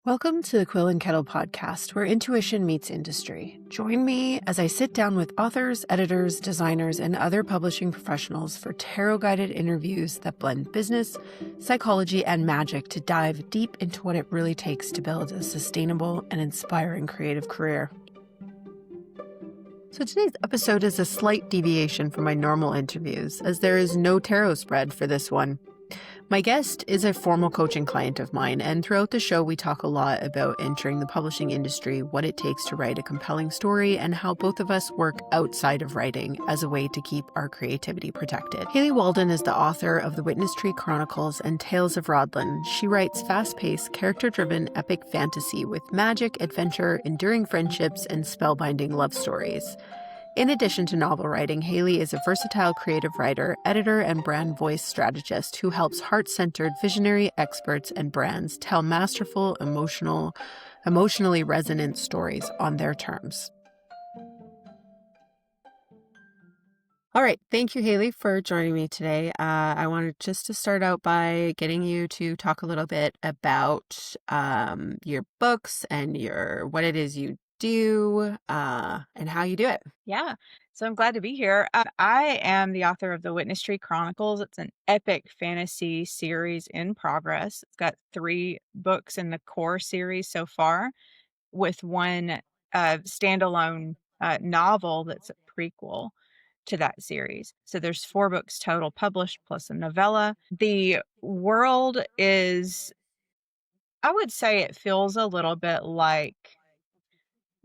Welcome to the Quill Kettle podcast, where intuition meets industry. Join me as I sit down with authors, editors, designers, and other publishing professionals for tarot-guided interviews that blend business, psychology, and magic to dive deep into what it really takes to build a sustainable and inspiring creative career. So today's episode is a slight deviation from my normal interviews, as there is no tarot spread for this one. My guest is a formal coaching client of mine, and throughout the show we talk a lot about entering the publishing industry, what it takes to write a compelling story, and how both of us work outside of writing as a way to keep our creativity protected. Haley Walden is the author of the Witness Tree Chronicles and Tales of Rodland. She writes fast-paced, character-driven epic fantasy with magic, adventure, enduring friendships, and spellbinding love stories. In addition to novel writing, Haley is a versatile creative writer, editor, and brand voice strategist who helps heart-centered visionary experts and brands tell masterful, emotionally resonant stories on their terms. All right. Thank you, Haley, for joining me today. I wanted just to start out by getting you to talk a little bit about your books and what it is you do and how you do it. Yeah. So I'm glad to be here. I am the author of the Witness Tree Chronicles. It's an epic fantasy series in progress. It's got 3 books in the core series so far, with one standalone novel that's a prequel to that series. So there's 4 books total published plus a novella. The world is, I would say it feels a little bit like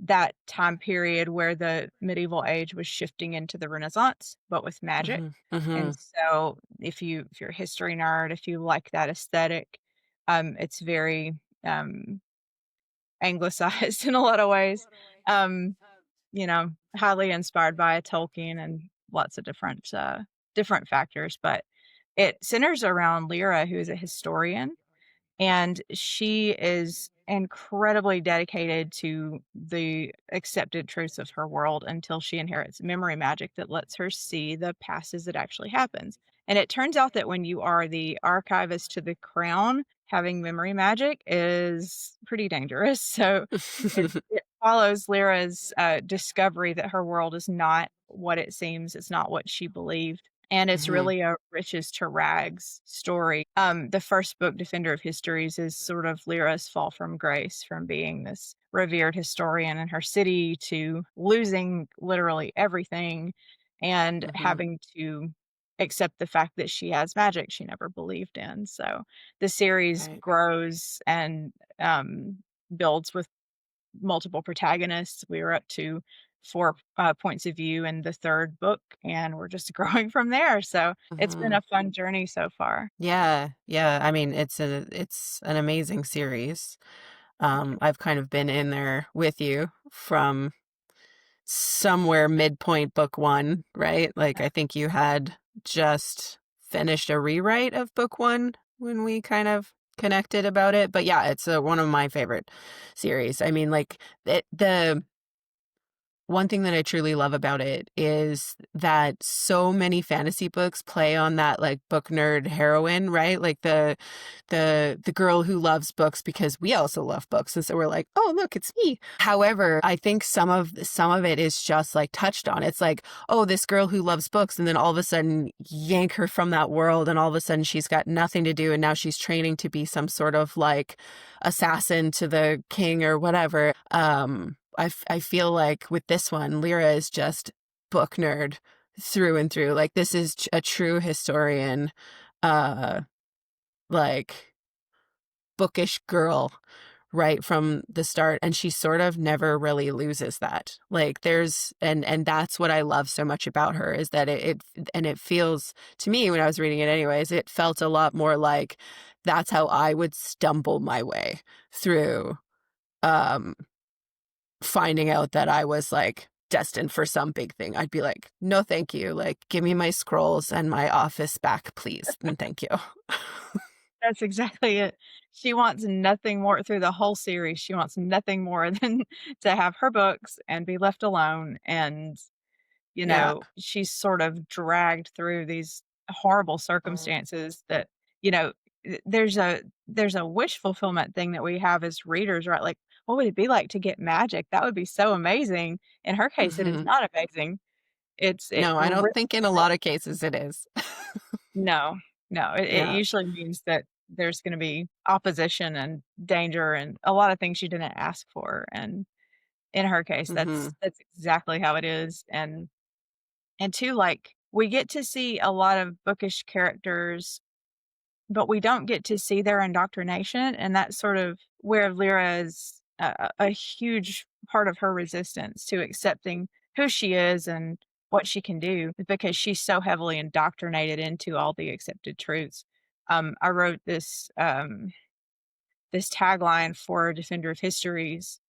that time period where the medieval age was shifting into the Renaissance, but with magic. And so if you're a history nerd, if you like that aesthetic, it's very anglicized in a lot of ways. Um, highly inspired by Tolkien and lots of different factors, but it centers around Lyra, who is a historian, and she is incredibly dedicated to the accepted truths of her world until she inherits memory magic that lets her see the past as it actually happens. And it turns out that when you are the archivist to the crown, having memory magic is pretty dangerous. So it follows Lyra's discovery that her world is not what it seems, it's not what she believed. And it's really a riches to rags story. The first book, Defender of Histories, is sort of Lyra's fall from grace, from being this revered historian in her city to losing literally everything and having to accept the fact that she has magic she never believed in. So the series Right. grows and builds with multiple protagonists. We were up to 4 points of view in the 3rd book, and we're just growing from there. So it's been a fun journey so far. Yeah. I mean, it's an amazing series. I've kind of been in there with you from somewhere midpoint book 1, right? Like I think you had just finished a rewrite of book 1 when we kind of connected about it. But yeah, it's one of my favorite series. I mean, like the one thing that I truly love about it is that so many fantasy books play on that like book nerd heroine, right? Like the girl who loves books because we also love books. And so we're like, oh, look, it's me. However, I think some of it is just like touched on. It's like, oh, this girl who loves books, and then all of a sudden yank her from that world, and all of a sudden she's got nothing to do, and now she's training to be some sort of like assassin to the king or whatever. I feel like with this one, Lyra is just book nerd through and through. Like this is a true historian, like bookish girl right from the start, and she sort of never really loses that. Like there's and that's what I love so much about her, is that it feels to me, when I was reading it anyways, it felt a lot more like that's how I would stumble my way through finding out that I was like destined for some big thing. I'd be like, no, thank you. Like, give me my scrolls and my office back, please. And thank you. That's exactly it. She wants nothing more through the whole series. She wants nothing more than to have her books and be left alone. And, Yeah. she's sort of dragged through these horrible circumstances that, you know, there's a wish fulfillment thing that we have as readers, right? Like, what would it be like to get magic? That would be so amazing. In her case, it is Hmm. not amazing. It No, I don't really think in a lot of cases it is. no, no, it Yeah. usually means that there's gonna be opposition and danger and a lot of things she didn't ask for, and in her case, Hmm. that's exactly how it is, and 2, like, we get to see a lot of bookish characters, but we don't get to see their indoctrination, and that's sort of where Lyra is a huge part of her resistance to accepting who she is and what she can do, is because she's so heavily indoctrinated into all the accepted truths. I wrote this tagline for Defender of Histories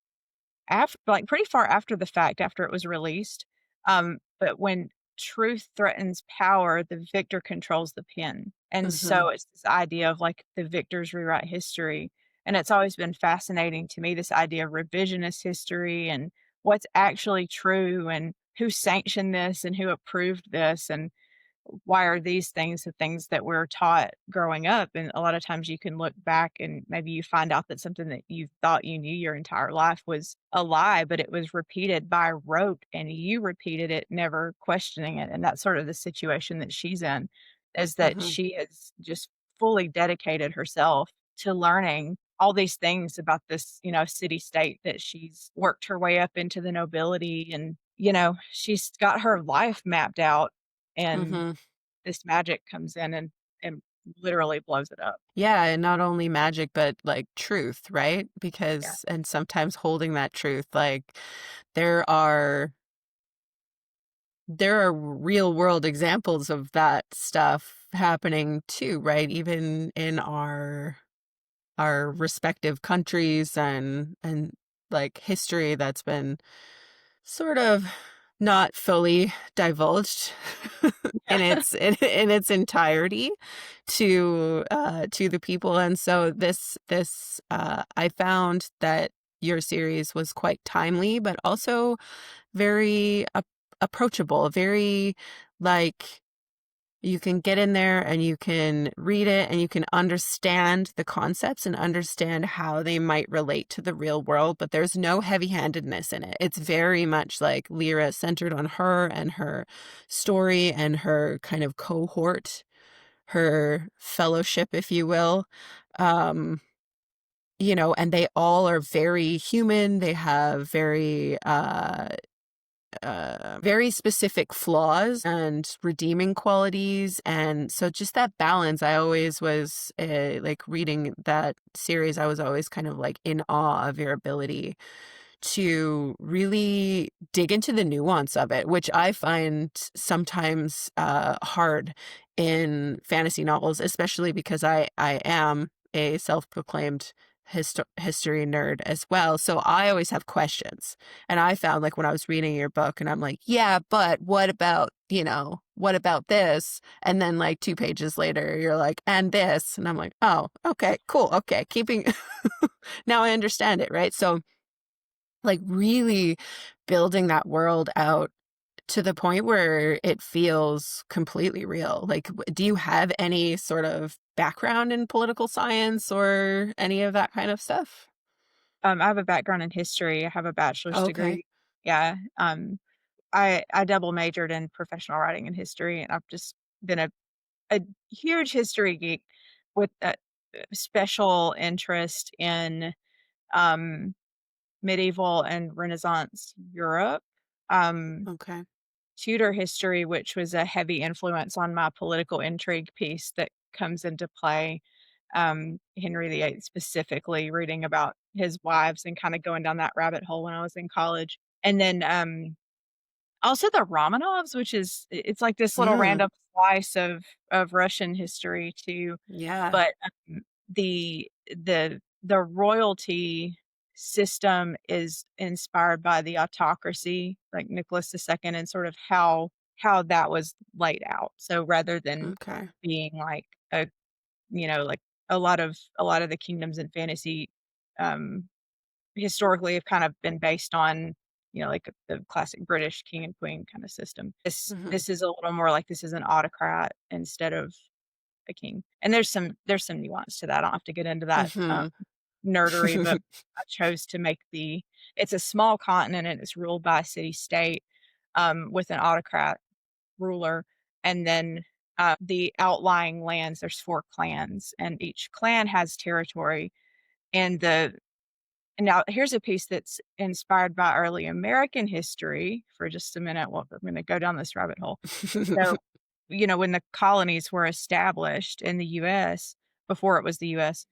like, pretty far after the fact, after it was released, but when truth threatens power, the victor controls the pen, and Hmm. so it's this idea of, like, the victors rewrite history, and it's always been fascinating to me, this idea of revisionist history and what's actually true and who sanctioned this and who approved this, and why are these things the things that we're taught growing up? And a lot of times you can look back and maybe you find out that something that you thought you knew your entire life was a lie, but it was repeated by rote and you repeated it, never questioning it. And that's sort of the situation that she's in, is that Hmm. she has just fully dedicated herself to learning all these things about this, city state that she's worked her way up into the nobility and she's got her life mapped out and Hmm. this magic comes in and literally blows it up. Yeah, and not only magic, but like truth, right? Yeah. And sometimes holding that truth, like there are there are real world examples of that stuff happening too, right? Even in our respective countries and like history that's been sort of not fully divulged in Yeah. in its entirety to the people. And so this I found that your series was quite timely but also very approachable, very like you can get in there and you can read it and you can understand the concepts and understand how they might relate to the real world, but there's no heavy-handedness in it. It's very much like Lyra centered on her and her story and her kind of cohort, her fellowship, if you will. Um, and they all are very human. They have very specific flaws and redeeming qualities. And so just that balance, I always was like reading that series, I was always kind of like in awe of your ability to really dig into the nuance of it, which I find sometimes hard in fantasy novels, especially because I am a self-proclaimed history nerd as well. So I always have questions. And I found like when I was reading your book and I'm like, yeah, but what about, what about this? And then like 2 pages later, you're like, and this. And I'm like, oh, okay, cool. Okay. Keeping, now I understand it. Right. So like really building that world out to the point where it feels completely real. Like, do you have any sort of background in political science or any of that kind of stuff? I have a background in history. I have a bachelor's Okay. degree. Yeah. I double majored in professional writing and history, and I've just been a huge history geek with a special interest in um, medieval and Renaissance Europe. Um, Okay. Tudor history, which was a heavy influence on my political intrigue piece that comes into play. Henry VIII specifically, reading about his wives and kind of going down that rabbit hole when I was in college. And then also the Romanovs, which is it's like this little Mm, random slice of Russian history too. yeah. But the royalty system is inspired by the autocracy, like Nicholas II, and sort of how that was laid out. So rather than Okay. being like like a lot of the kingdoms in fantasy, um, historically have kind of been based on, like the classic British king and queen kind of system. This Hmm. this is a little more like this is an autocrat instead of a king. And there's some nuance to that. I don't have to get into that Mhm. nerdery, but I chose to make it's a small continent and it's ruled by a city state with an autocrat ruler. And then the outlying lands, there's four clans, and each clan has territory. And now here's a piece that's inspired by early American history for just a minute. Well, we're going to go down this rabbit hole. So, when the colonies were established in the US, before it was the US,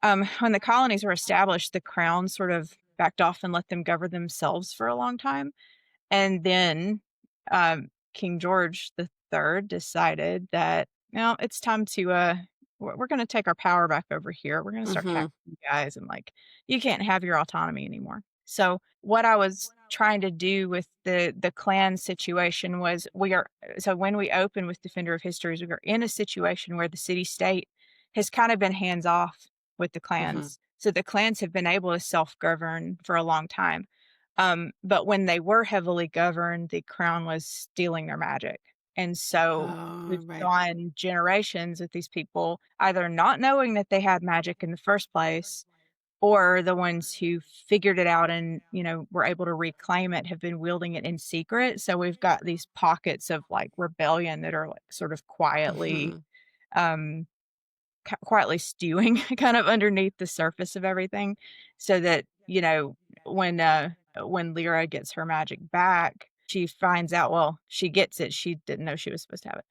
when the colonies were established, the crown sort of backed off and let them govern themselves for a long time. And then King George the Third decided that, it's time to we're going to take our power back over here. We're going to start Mhm. taxing you guys, and like you can't have your autonomy anymore. So what I was trying to do with the clan situation was when we open with Defender of Histories, we are in a situation where the city state has kind of been hands off with the Mhm. clans. So the clans have been able to self govern for a long time. But when they were heavily governed, the crown was stealing their magic. And so Oh, we've right. gone generations with these people either not knowing that they had magic in the first place, or the ones who figured it out and, were able to reclaim it have been wielding it in secret. So we've got these pockets of like rebellion that are like sort of Mhm. um, quietly stewing kind of underneath the surface of everything, so that, when Lyra gets her magic back, she finds out, well, she gets it, she didn't know she was supposed to have it.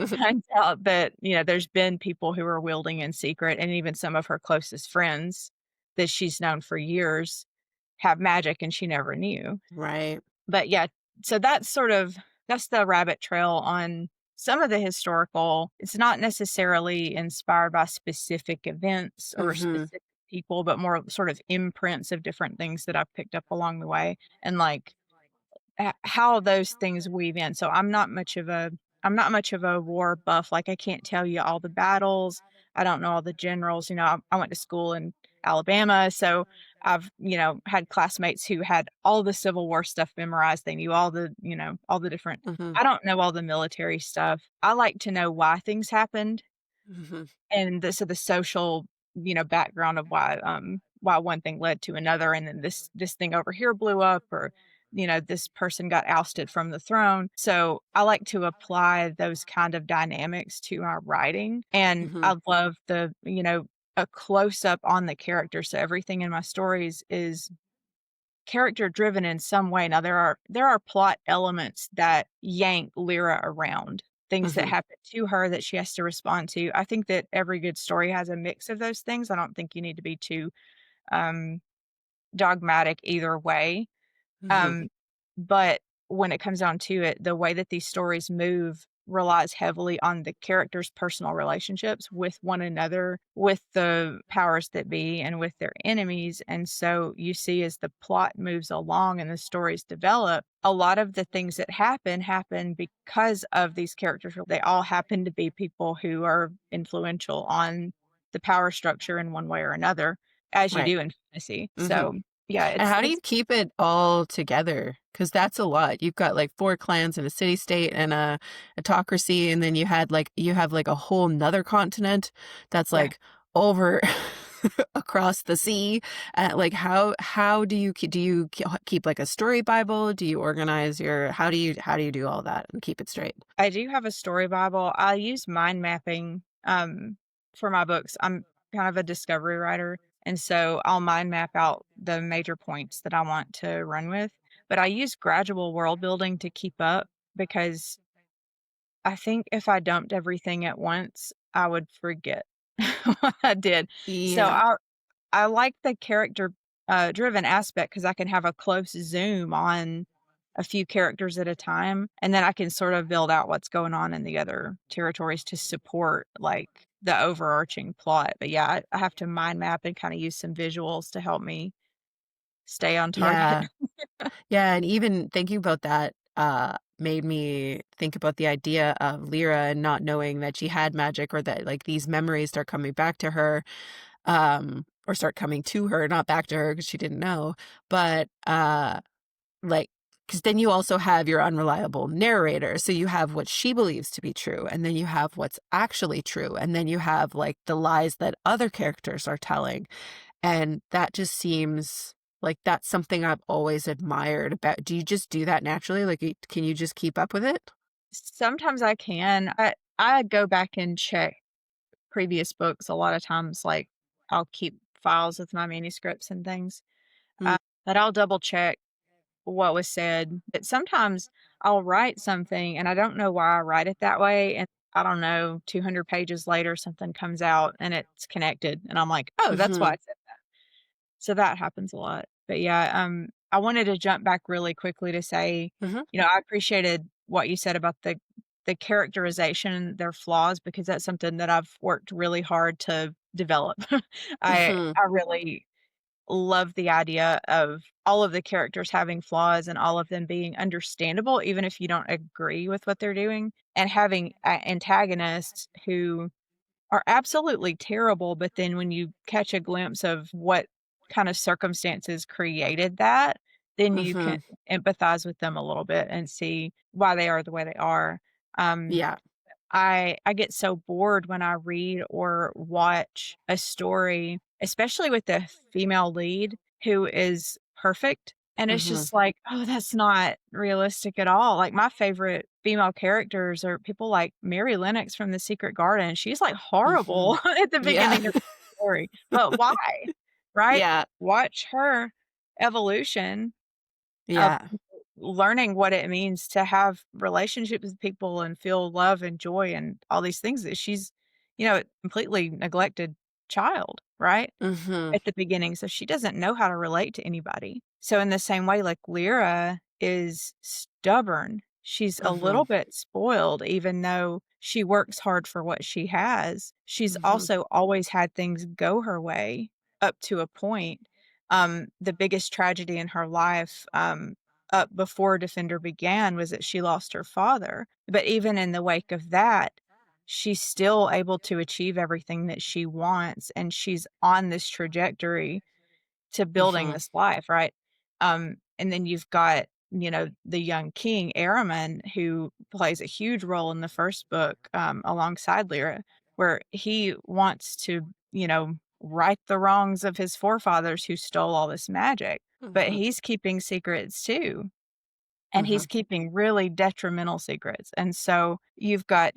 Finds out that, there's been people who are wielding in secret, and even some of her closest friends that she's known for years have magic and she never knew. Right. But yeah, so that's the rabbit trail on some of the historical. It's not necessarily inspired by specific events or Mhm. specific people, but more sort of imprints of different things that I've picked up along the way, and like how those things weave in. So I'm not much of a war buff. Like I can't tell you all the battles. I don't know all the generals. I went to school in Alabama, so I've had classmates who had all the Civil War stuff memorized. They knew all the different. Mhm. I don't know all the military stuff. I like to know why things happened, Mhm. and the social, background of why one thing led to another, and then this thing over here blew up, or this person got ousted from the throne. So I like to apply those kind of dynamics to my writing, and Mhm. I love a close up on the character. So everything in my stories is character driven in some way. Now there are plot elements that yank Lyra around, things that Mhm. happen to her that she has to respond to. I think that every good story has a mix of those things. I don't think you need to be too um, dogmatic either way. Mhm. Um, but when it comes down to it, the way that these stories move relies heavily on the characters' personal relationships with one another, with the powers that be, and with their enemies. And so you see, as the plot moves along and the stories develop, a lot of the things that happen because of these characters. They all happen to be people who are influential on the power structure in one way or another, as you Right. do in fantasy. Mhm. So yeah, And how do you it's keep it all together? Because that's a lot. You've got like four clans and a city state and a autocracy, and then you have like a whole nother continent that's yeah. like over across the sea. Like how do you keep like a story Bible? Do you organize your how do you do all that and keep it straight? I do have a story Bible. I use mind mapping for my books. I'm kind of a discovery writer, and so I'll mind map out the major points that I want to run with. But I use gradual world building to keep up, because I think if I dumped everything at once, I would forget what I did. So Yeah. I like the character driven aspect, because I can have a close zoom on a few characters at a time, and then I can sort of build out what's going on in the other territories to support like the overarching plot. But yeah, I have to mind map and kind of use some visuals to help me stay on target. Yeah. Yeah, and even thinking about that, made me think about the idea of Lyra and not knowing that she had magic or that like these memories start coming back to her, or start coming to her, not back to her because she didn't know. But like because then you also have your unreliable narrator. So you have what she believes to be true, and then you have what's actually true, and then you have like the lies that other characters are telling. And that just seems like that's something I've always admired about. Do you just do that naturally? Like, can you just keep up with it? Sometimes I can. I go back and check previous books a lot of times, like, I'll keep files with my manuscripts and things, Mm, but I'll double check what was said. But sometimes I'll write something and I don't know why I write it that way, and I don't know, 200 pages later, something comes out and it's connected, and I'm like, "Oh, that's why I mm-hmm, said." So that happens a lot. But yeah, I wanted to jump back really quickly to say, mm-hmm, I appreciated what you said about the characterization, their flaws, because that's something that I've worked really hard to develop. mm-hmm, I really love the idea of all of the characters having flaws and all of them being understandable, even if you don't agree with what they're doing, and having antagonists who are absolutely terrible, but then when you catch a glimpse of what kind of circumstances created that, then you mm-hmm. can empathize with them a little bit and see why they are the way they are. Um, Yeah. I get so bored when I read or watch a story, especially with the female lead who is perfect, and it's Mm-hmm, just like, "Oh, that's not realistic at all." Like, my favorite female characters are people like Mary Lennox from The Secret Garden. She's, like, mm-hmm. horrible at the Yeah. beginning of the story, but why? Right? Yeah. Watch her evolution of Yeah. learning what it means to have relationships with people and feel love and joy and all these things that she's, a completely neglected child, right? Mm-hmm, At the beginning, so she doesn't know how to relate to anybody. So in the same way, like Lyra is stubborn. She's a mm-hmm, little bit spoiled, even though she works hard for what she has. She's mm-hmm, also always had things go her way up to a point. The biggest tragedy in her life, up before Defender began, was that she lost her father. But even in the wake of that, she's still able to achieve everything that she wants, and she's on this trajectory to building mm-hmm, this life, right? And then you've got, the young king, Araman, who plays a huge role in the first book, alongside Lyra, where he wants to, right the wrongs of his forefathers who stole all this magic, but mm-hmm, he's keeping secrets too. And mm-hmm, he's keeping really detrimental secrets, and so you've got,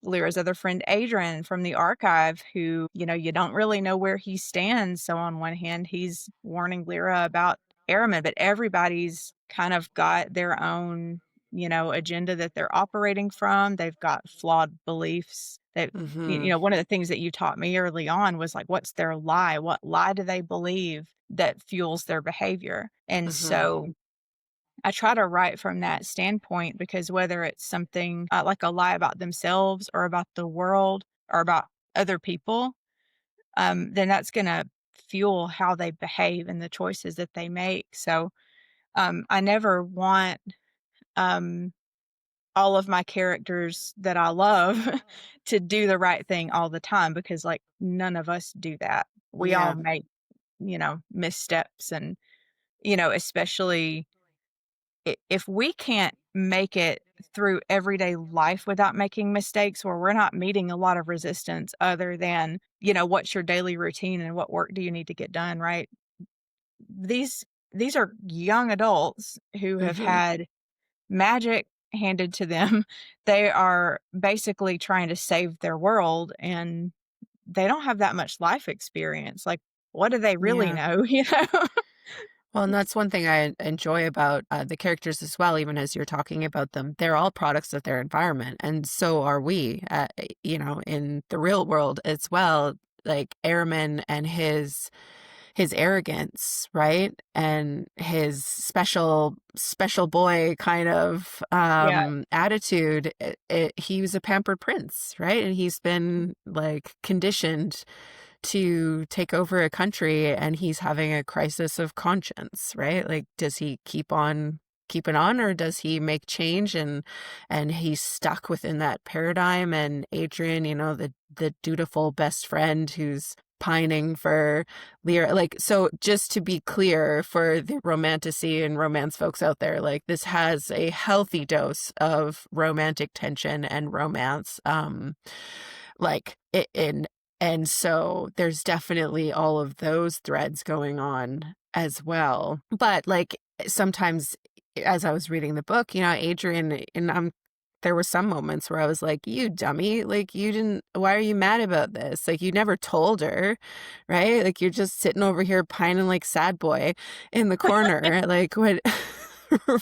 Lyra's other friend, Adrian, from the archive, who, you don't really know where he stands. So on one hand, he's warning Lyra about Araman, but everybody's kind of got their own, agenda that they're operating from. They've got flawed beliefs. That mm-hmm, one of the things that you taught me early on was like, what's their lie? What lie do they believe that fuels their behavior? And mm-hmm, so I try to write from that standpoint, because whether it's something like a lie about themselves or about the world or about other people, then that's going to fuel how they behave and the choices that they make. So I never want um, all of my characters that I love to do the right thing all the time, because like none of us do that. We all yeah, make, missteps, and, especially if we can't make it through everyday life without making mistakes, or we're not meeting a lot of resistance other than, what's your daily routine and what work do you need to get done, right? These these are young adults who have mm-hmm, had magic handed to them. They are basically trying to save their world, and they don't have that much life experience. Like, what do they really yeah. know, Well, and that's one thing I enjoy about the characters as well, even as you're talking about them. They're all products of their environment, and so are we, in the real world as well. Like Airman and his arrogance, right? And his special boy kind of Yeah, attitude. He was a pampered prince, right? And he's been like conditioned to take over a country, and he's having a crisis of conscience, right? Like, does he keep on keeping on, or does he make change? And he's stuck within that paradigm. And Adrian, the dutiful best friend who's pining for Lyra. Like, so just to be clear for the romantasy and romance folks out there, like this has a healthy dose of romantic tension and romance. Like it in and so there's definitely all of those threads going on as well. But like sometimes as I was reading the book, you know, Adrian and there were some moments where I was like, you dummy, like you didn't, why are you mad about this? Like you never told her, right? Like you're just sitting over here pining like sad boy in the corner, like what,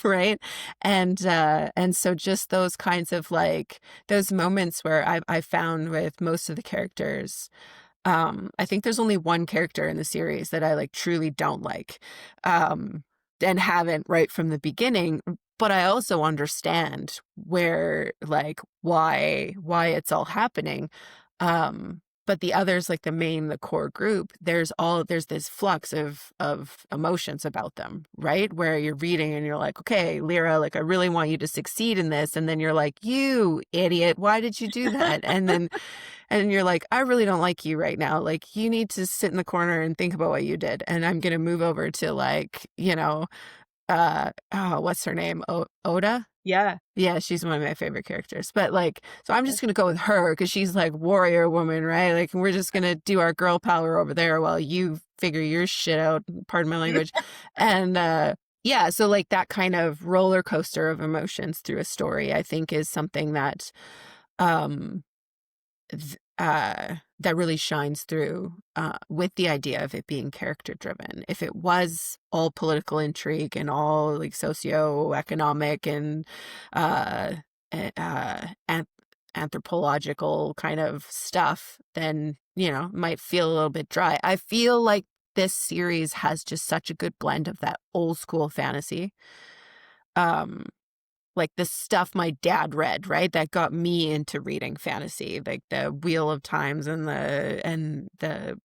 right? And so just those kinds of like those moments where I found with most of the characters, I think there's only one character in the series that I like truly don't like, and haven't right from the beginning. But I also understand where like why it's all happening. But the others, like the core group, there's this flux of emotions about them, right? Where you're reading and you're like, okay, Lyra, like I really want you to succeed in this, and then you're like, you idiot, why did you do that? And you're like, I really don't like you right now. Like, you need to sit in the corner and think about what you did. And I'm going to move over to like, you know, oh, what's her name? Oda? Yeah. Yeah, she's one of my favorite characters. But like, so I'm just going to go with her because she's like warrior woman, right? Like, we're just going to do our girl power over there while you figure your shit out. Pardon my language. And, yeah, so like that kind of roller coaster of emotions through a story, I think is something that, um, that really shines through with the idea of it being character driven. If it was all political intrigue and all like socioeconomic and uh, anthropological kind of stuff, then, you know, might feel a little bit dry. I feel like this series has just such a good blend of that old school fantasy. Like the stuff my dad read, right? That got me into reading fantasy, like the Wheel of Times and the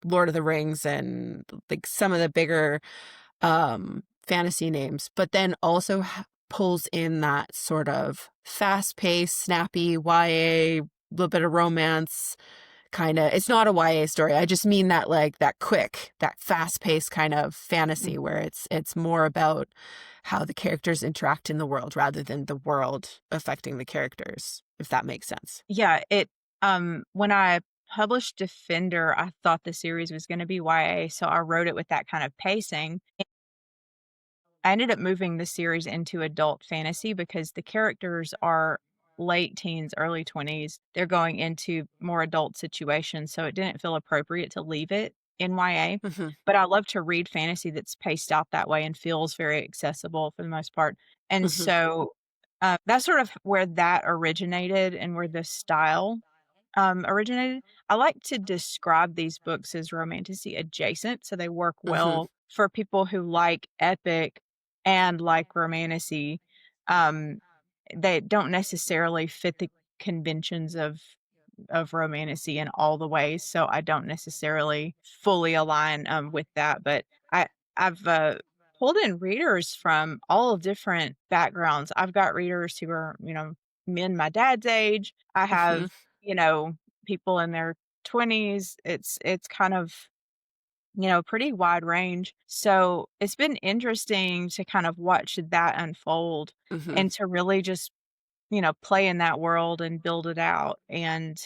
Lord of the Rings and like some of the bigger fantasy names, but then also pulls in that sort of fast-paced, snappy YA, little bit of romance kind of. It's not a YA story. I just mean that like that quick, that fast-paced kind of fantasy where it's more about how the characters interact in the world rather than the world affecting the characters, if that makes sense. Yeah, when I published Defender, I thought the series was gonna be YA, so I wrote it with that kind of pacing. I ended up moving the series into adult fantasy because the characters are late teens, early 20s. They're going into more adult situations, so it didn't feel appropriate to leave it in YA. Mm-hmm. But I love to read fantasy that's paced out that way and feels very accessible for the most part. And Mm-hmm. so that's sort of where that originated and where the style originated. I like to describe these books as romantasy adjacent, so they work Mm-hmm. well for people who like epic and like romantasy. Um, they don't necessarily fit the conventions of romantasy in all the ways, so I don't necessarily fully align with that. But I've pulled in readers from all different backgrounds. I've got readers who are, you know, men my dad's age. I Mm-hmm. have, you know, people in their 20s. It's kind of, you know, pretty wide range. So it's been interesting to kind of watch that unfold Mm-hmm. and to really just, you know, play in that world and build it out. And,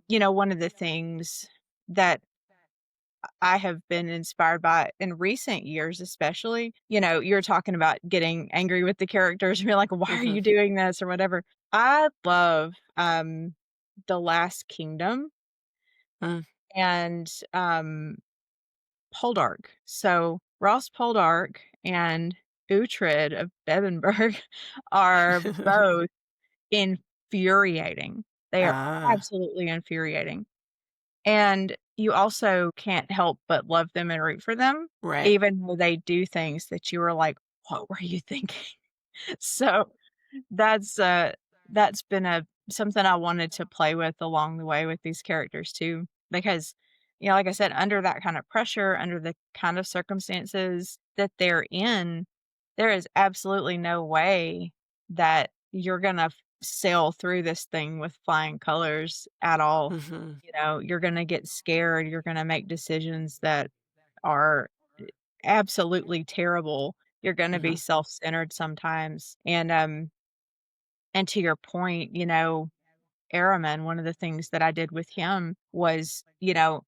you know, one of the things that I have been inspired by in recent years, especially, you know, you're talking about getting angry with the characters and you're like, why are Mm-hmm. you doing this or whatever. I love The Last Kingdom Mm. and Poldark. So Ross Poldark and Uhtred of Bebbanburg are both infuriating. They are Ah, absolutely infuriating. And you also can't help but love them and root for them, right. even though they do things that you were like, "What were you thinking?" So, that's, that's been a something I wanted to play with along the way with these characters too, because, you know, like I said, under that kind of pressure, under the kind of circumstances that they're in, there is absolutely no way that you're gonna sail through this thing with flying colors at all. Mhm. You know, you're gonna get scared, you're gonna make decisions that are absolutely terrible. You're gonna be Mhm. self-centered sometimes, and to your point, you know, Araman, one of the things that I did with him was, you know,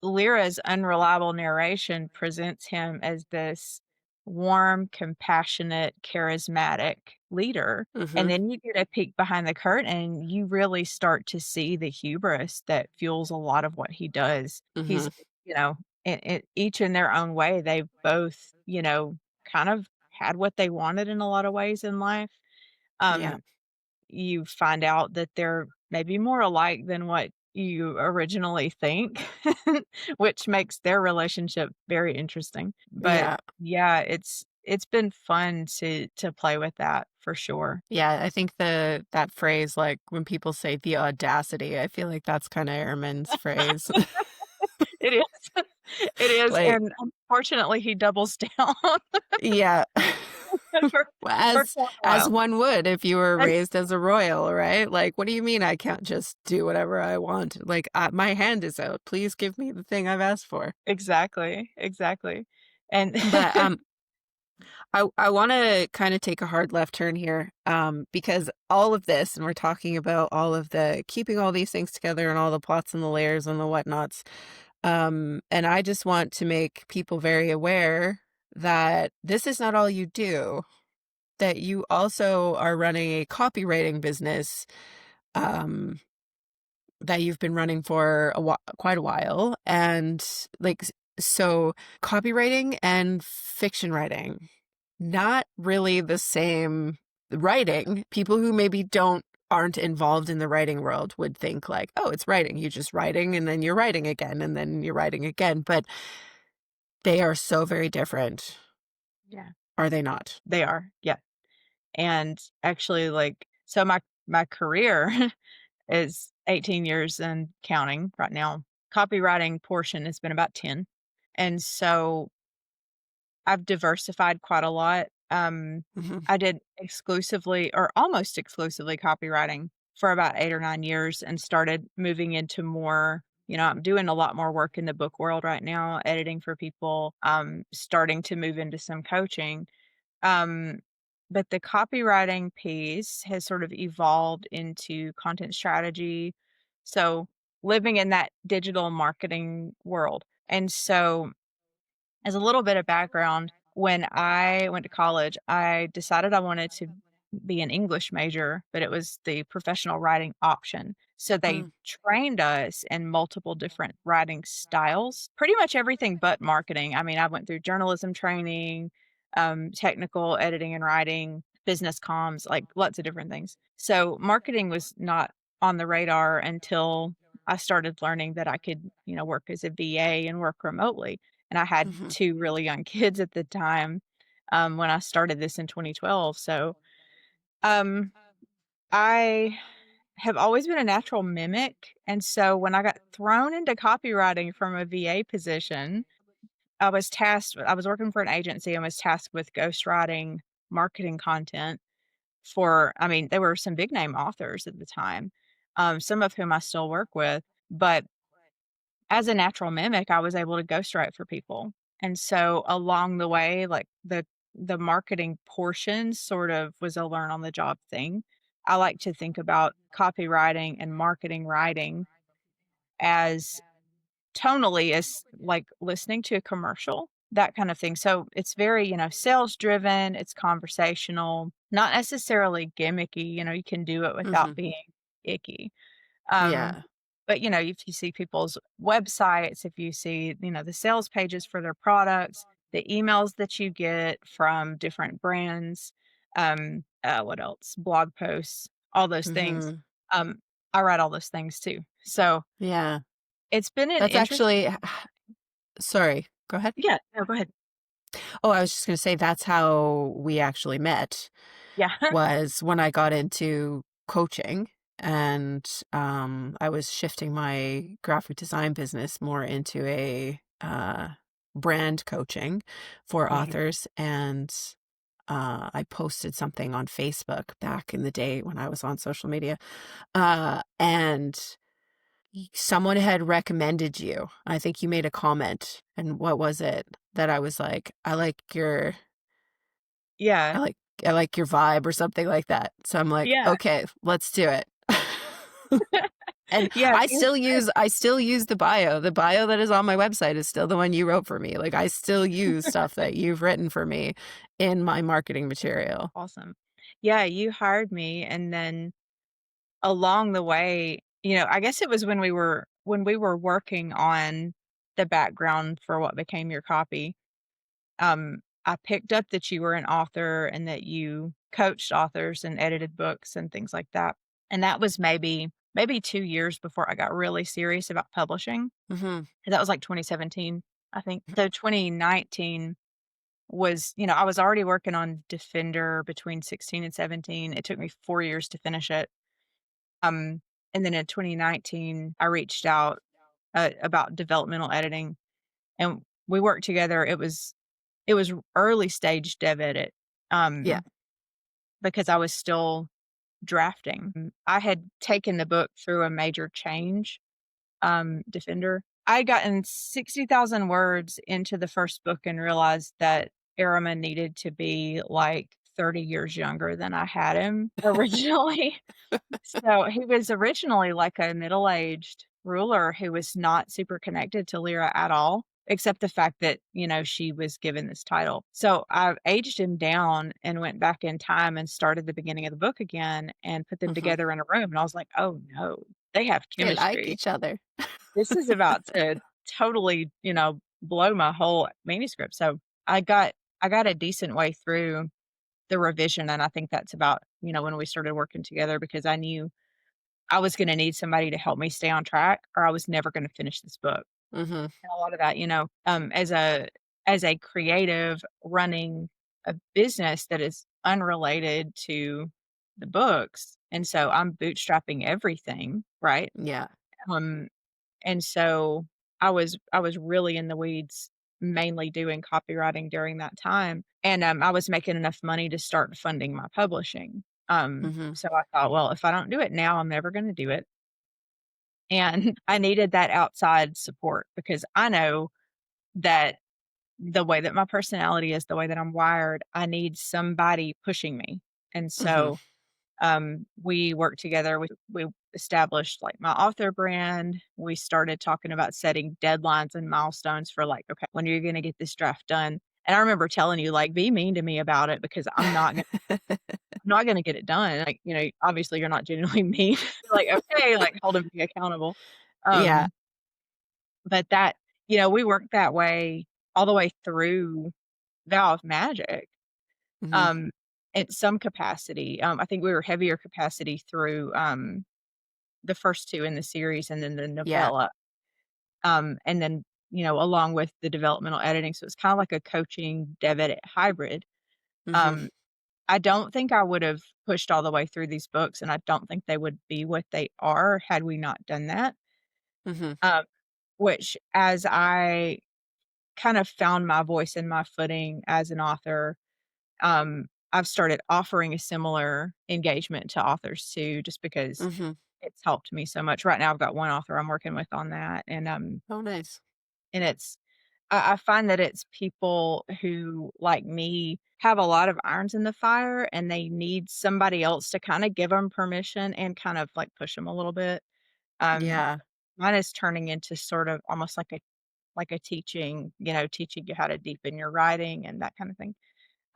Lyra's unreliable narration presents him as this warm, compassionate, charismatic leader, and Mhm. then you get a peek behind the curtain, and you really start to see the hubris that fuels a lot of what he does. He's, Mhm. you know, each in their own way, they both, you know, kind of had what they wanted in a lot of ways in life. Yeah. Um, you find out that they're maybe more alike than what you originally think, which makes their relationship very interesting. But Yeah. yeah, it's been fun to play with that for sure. Yeah, I think that phrase, like, when people say "the audacity," I feel like that's kinda Ehrman's phrase. It is. It is, Like, and unfortunately, he doubles down yeah. for Well, for as quite a as while. one would if you were raised as a royal, right? Like, "What do you mean I can't just do whatever I want? Like, my hand is out. Please give me the thing I've asked for." Exactly, exactly. And But, I wanna kinda take a hard left turn here, because all of this and we're talking about all of the keeping all these things together and all the plots and the layers and the whatnots, and I just want to make people very aware that this is not all you do, that you also are running a copywriting business, um, that you've been running for quite a while, and, like, so copywriting and fiction writing. Not really the same writing. People who maybe aren't involved in the writing world would think like, "Oh, it's writing. You're just writing and then you're writing again and then you're writing again." But they are so very different, yeah, are they not? they are, yeah, and actually, like so my career is 18 years and counting right now. Copywriting portion has been about 10. And so I've diversified quite a lot. Mhm, I did exclusively or almost exclusively copywriting for about 8 or 9 years and started moving into more, you know, I'm doing a lot more work in the book world right now, editing for people, starting to move into some coaching. Um, but the copywriting piece has sort of evolved into content strategy. So living in that digital marketing world. And so as a little bit of background, when I went to college, I decided I wanted to be an English major, but it was the professional writing option. So they mm, trained us in multiple different writing styles, pretty much everything but marketing. I mean, I went through journalism training, technical editing and writing, business comms, like lots of different things. So marketing was not on the radar until I started learning that I could, you know, work as a VA and work remotely. And I had mhm, 2 really young kids at the time, when I started this in 2012, so, um, I have always been a natural mimic, and so when I got thrown into copywriting from a VA position, I was working for an agency and was tasked with ghostwriting marketing content for I mean, there were some big name authors at the time, some of whom I still work with, but as a natural mimic, I was able to ghostwrite for people. And so along the way, like the marketing portion sort of was a learn on the job thing. I like to think about copywriting and marketing writing as tonally as like listening to a commercial, that kind of thing. So it's very, you know, sales driven, it's conversational, not necessarily gimmicky, you know, you can do it without mhm. being icky. Um, Yeah. but, you know, if you see people's websites, if you see, you know, the sales pages for their products, the emails that you get from different brands, what else? Blog posts, all those things. Mhm. Um, I write all those things too. So Yeah. it's been an That's interest. actually sorry, go ahead. Yeah, no, go ahead. Oh, I was just gonna say that's how we actually met. Yeah. Was when I got into coaching and I was shifting my graphic design business more into a brand coaching for Mhm. authors. And I posted something on Facebook back in the day when I was on social media, and someone had recommended you. I think you made a comment, and what was it that I was like, Yeah. I like I like your vibe," or something like that. So I'm like, Yeah. "Okay, let's do it." And Yeah, you I still use the bio. The bio that is on my website is still the one you wrote for me. Like, I still use stuff that you've written for me in my marketing material. awesome. Yeah, you hired me, and then along the way, I guess it was when we were working on the background for what became your copy. I picked up that you were an author and that you coached authors and edited books and things like that. And that was maybe 2 years before I got really serious about publishing. Mhm. That was like 2017, I think. So 2019 I was already working on Defender between 16 and 17. It took me 4 years to finish it. Um, and then in 2019, I reached out about developmental editing, and we worked together. It was early stage dev edit, Yeah. because I was still drafting. I had taken the book through a major change, Defender. I had gotten 60,000 words into the first book and realized that Araman needed to be like 30 years younger than I had him originally. So he was originally like a middle-aged ruler who was not super connected to Lyra at all, except the fact that, she was given this title. So I aged him down and went back in time and started the beginning of the book again and put them Mhm. together in a room. And I was like, oh no, they have They like chemistry. each other. This is about to totally, blow my whole manuscript. So I got I got a decent way through the revision. And I think that's about, when we started working together because I knew I was gonna need somebody to help me stay on track or I was never gonna finish this book. Mhm. And a lot of that, as a creative running a business that is unrelated to the books, and so I'm bootstrapping everything, right? Yeah. Um, and so I was really in the weeds, mainly doing copywriting during that time, and, I was making enough money to start funding my publishing. Mhm. So I thought, "Well, if I don't do it now, I'm never gonna do it." And I needed that outside support because I know that the way that my personality is, the way that I'm wired, I need somebody pushing me. And Mhm. so we worked together. We established like my author brand. We started talking about setting deadlines and milestones for like, okay, when are you going to get this draft done? And I remember telling you like, be mean to me about it because I'm not going to get it done. Like, obviously you're not genuinely mean. Like, okay, like holding me accountable. Yeah. Um, but we worked that way all the way through Vow of Magic. Mhm. Um, at some capacity. I think we were heavier capacity through, the first 2 in the series and then the Yeah. novella. And then, along with the developmental editing, so it's kinda like a coaching dev edit hybrid. Mhm. Um, I don't think I would have pushed all the way through these books, and I don't think they would be what they are had we not done that. Mhm. Um, which as I kind of found my voice and my footing as an author, I've started offering a similar engagement to authors too, just because Mhm. it's helped me so much. Right now, I've got one author I'm working with on that, Oh, nice. and I find that it's people who, like me, have a lot of irons in the fire, and they need somebody else to kind of give them permission and kind of like push them a little bit. Um, Yeah. Mine is turning into sort of almost like a teaching, teaching you how to deepen your writing and that kind of thing.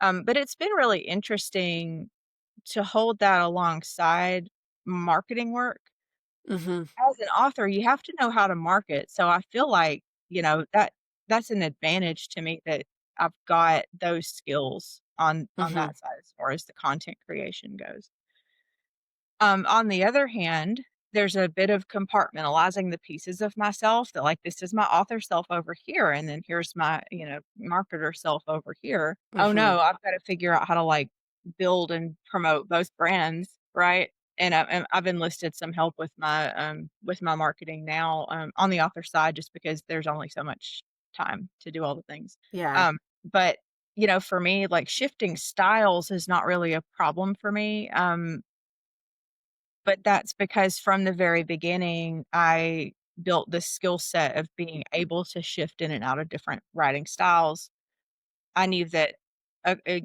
But it's been really interesting to hold that alongside marketing work. Mhm. As an author, you have to know how to market, so I feel like, that's an advantage to me that I've got those skills on Mhm. that side as far as the content creation goes. On the other hand, there's a bit of compartmentalizing the pieces of myself that, like, this is my author self over here, and then here's my, marketer self over here. Oh, Mhm. no, I've gotta figure out how to, like, build and promote both brands, right? And I've enlisted some help with my marketing now, on the author side just because there's only so much time to do all the things. Yeah. But, for me, like, shifting styles is not really a problem for me, but that's because from the very beginning, I built this skill set of being able to shift in and out of different writing styles. I knew that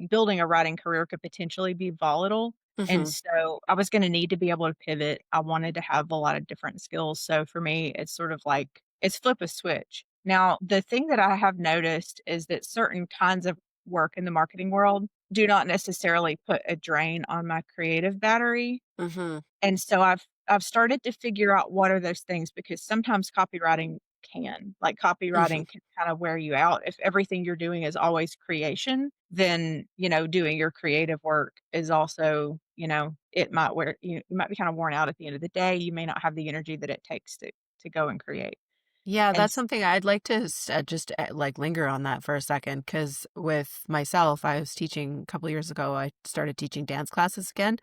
building a writing career could potentially be volatile, and Hmm. so I was gonna need to be able to pivot. I wanted to have a lot of different skills, so for me, it's sort of like it's flip a switch. Now, the thing that I have noticed is that certain kinds of work in the marketing world do not necessarily put a drain on my creative battery, Hmm. and so I've started to figure out what are those things because sometimes copywriting like, Hmm. copywriting can kind of wear you out. If everything you're doing is always creation, then, doing your creative work is also, it might wear you might be kinda worn out at the end of the day. You may not have the energy that it takes to go and create. Yeah, And that's s something I'd like to just like linger on that for a second. Because with myself, I was teaching a couple years ago. I started teaching dance classes again,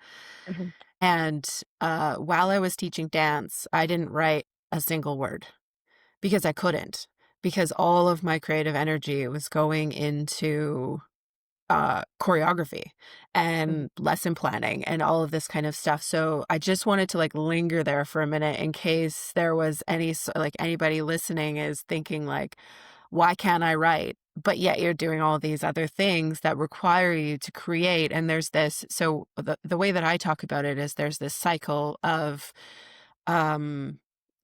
Mhm, and while I was teaching dance, I didn't write a single word because I couldn't. Because all of my creative energy was going into choreography mhm. and lesson planning and all of this kind of stuff. So I just wanted to like linger there for a minute in case there was like anybody listening is thinking like, why can't I write? But yet you're doing all these other things that require you to create. And there's this, so the way that I talk about it is there's this cycle of um,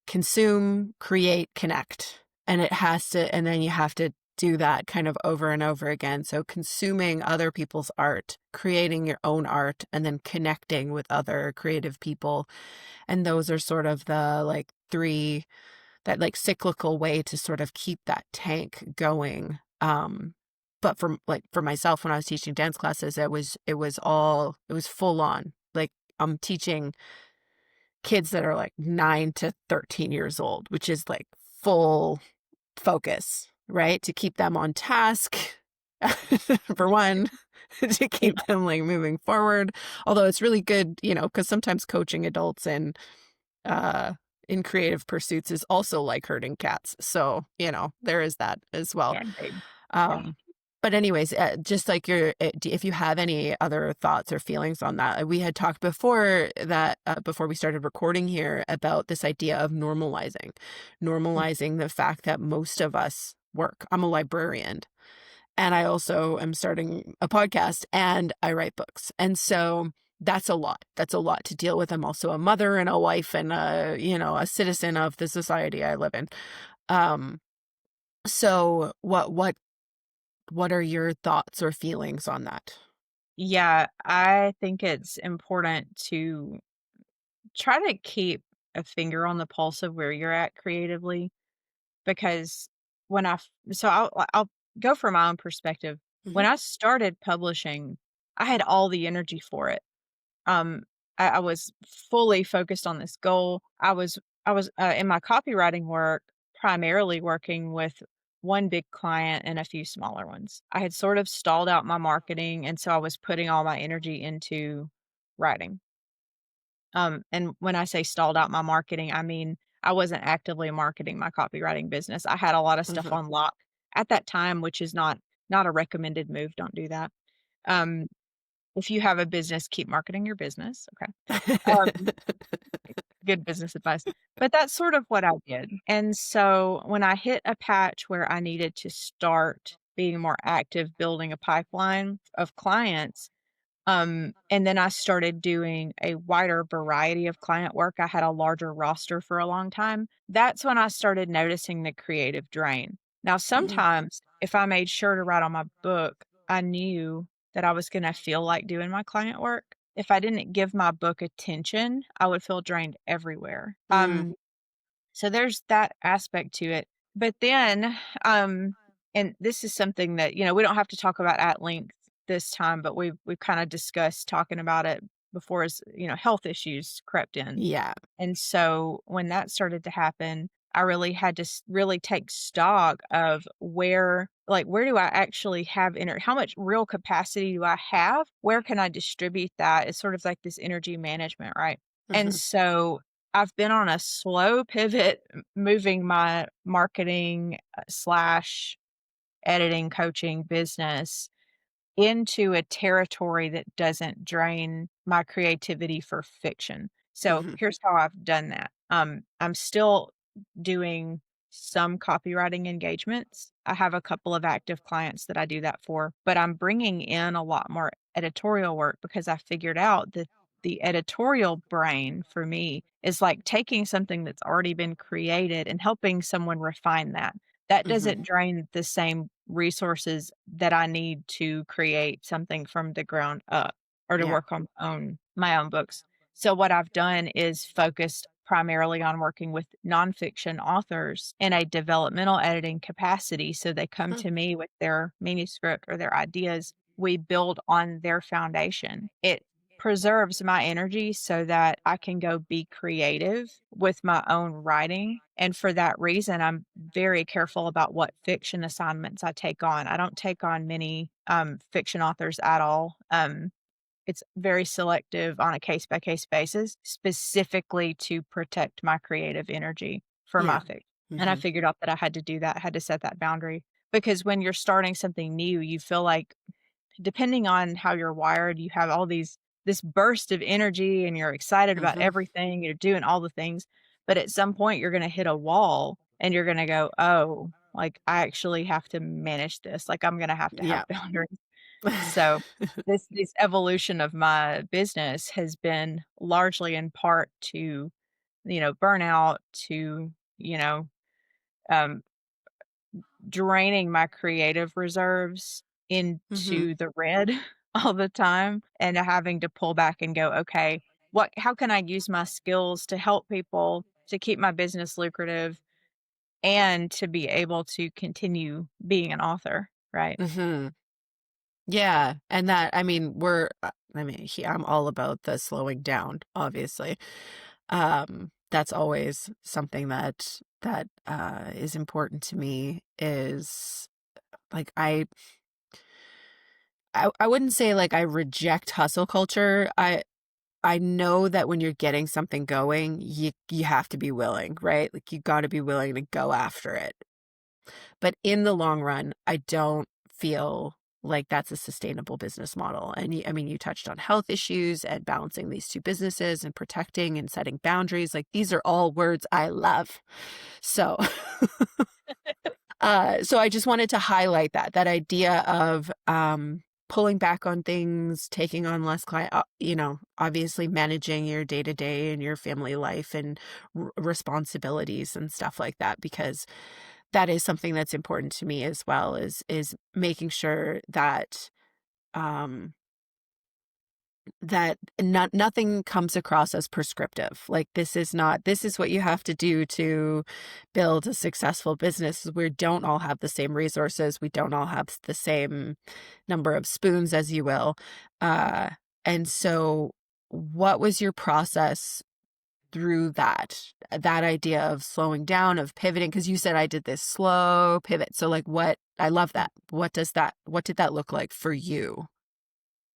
consume, create, connect. And it has to, and then you have to do that kind of over and over again. So consuming other people's art, creating your own art, and then connecting with other creative people. And those are sort of the like three, that like cyclical way to sort of keep that tank going. But for myself, when I was teaching dance classes, it was full on. Like I'm teaching kids that are like 9 to 13 years old, which is like full focus, right? To keep them on task, for one, to Yeah, keep them like moving forward. Although it's really good, because sometimes coaching adults uh, in creative pursuits is also like herding cats. So, there is that as well. can be. Yeah. Um, but anyways, just like if you have any other thoughts or feelings on that, we had talked before that before we started recording here about this idea of Mm, normalizing the fact that most of us work. I'm a librarian, and I also am starting a podcast, and I write books, and so that's a lot. That's a lot to deal with. I'm also a mother and a wife and a citizen of the society I live in. Um, so what are your thoughts or feelings on that? yeah, I think it's important to try to keep a finger on the pulse of where you're at creatively because when I f so I'll go from my own perspective. When Mhm, I started publishing, I had all the energy for it. Um, I was fully focused on this goal. I was in my copywriting work, primarily working with one big client and a few smaller ones. I had sort of stalled out my marketing, and so I was putting all my energy into writing. And when I say stalled out my marketing, I mean I wasn't actively marketing my copywriting business. I had a lot of stuff mhm. on lock at that time, which is not a recommended move. Don't do that. Um, if you have a business, keep marketing your business. Okay. Um, good business advice. But that's sort of what I did. And so when I hit a patch where I needed to start being more active, building a pipeline of clients, and then I started doing a wider variety of client work. I had a larger roster for a long time. That's when I started noticing the creative drain. Now, Mhm, sometimes if I made sure to write on my book, I knew that I was going to feel like doing my client work. If I didn't give my book attention, I would feel drained everywhere. mm, So there's that aspect to it. But then, and this is something that, we don't have to talk about at length this time, but we've kind of discussed talking about it before as, health issues crept in. yeah, And so when that started to happen, I really had to really take stock of where do I actually have how much real capacity do I have? Where can I distribute that? It's sort of like this energy management, right? And mhm, so I've been on a slow pivot, moving my marketing slash editing coaching business. into a territory that doesn't drain my creativity for fiction. So Mhm. here's how I've done that. I'm still doing some copywriting engagements. I have a couple of active clients that I do that for, but I'm bringing in a lot more editorial work because I figured out that the editorial brain for me is like taking something that's already been created and helping someone refine that. That Mhm. doesn't drain the same resources that I need to create something from the ground up or to Yeah. work on my own books. So what I've done is focused primarily on working with nonfiction authors in a developmental editing capacity. So they come Huh. to me with their manuscript or their ideas. We build on their foundation. It preserves my energy so that I can go be creative with my own writing. And for that reason, I'm very careful about what fiction assignments I take on. I don't take on many fiction authors at all. It's very selective on a case by case basis, specifically to protect my creative energy for my Yeah. fiction. And I Mhm. figured out that I had to do that, I had to set that boundary because when you're starting something new, you feel like depending on how you're wired, you have all this burst of energy and you're excited about Mhm. everything, you're doing all the things, but at some point you're gonna hit a wall and you're gonna go, "Oh, like, I actually have to manage this, like, I'm gonna have to have Yeah. boundaries." So, this evolution of my business has been largely in part to, burnout, to, you know, um draining my creative reserves Mhm. into the red all the time and having to pull back and go, "Okay, what how can I use my skills to help people, to keep my business lucrative, and to be able to continue being an author?" Right? Mhm. Yeah, and that I mean, I'm all about the slowing down, obviously. That's always something that is important to me is like I wouldn't say like I reject hustle culture. I know that when you're getting something going, you have to be willing, right? Like you got to be willing to go after it. But in the long run, I don't feel like that's a sustainable business model. And I mean, you touched on health issues and balancing these two businesses and protecting and setting boundaries. Like these are all words I love. So, so I just wanted to highlight that idea of pulling back on things, taking on less client, obviously managing your day to day and your family life and responsibilities and stuff like that, because that is something that's important to me as well is making sure that um nothing comes across as prescriptive. Like this is what you have to do to build a successful business. We don't all have the same resources. We don't all have the same number of spoons, as you will. Uh and so what was your process through that idea of slowing down, of pivoting? Because you said I did this slow pivot. So like I love that. What did that look like for you?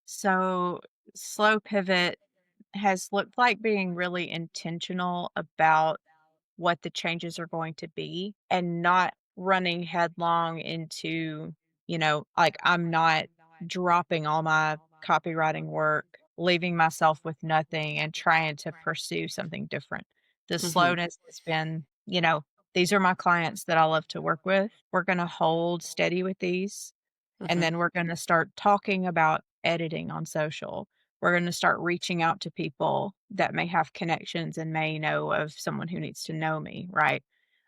So, slow pivot has looked like being really intentional about what the changes are going to be and not running headlong into, like I'm not dropping all my copywriting work, leaving myself with nothing and trying to pursue something different. The Mhm. slowness has been, these are my clients that I love to work with. We're going to hold steady with these. And Mhm. then we're going to start talking about editing on social. We're going to start reaching out to people that may have connections and may know of someone who needs to know me, right?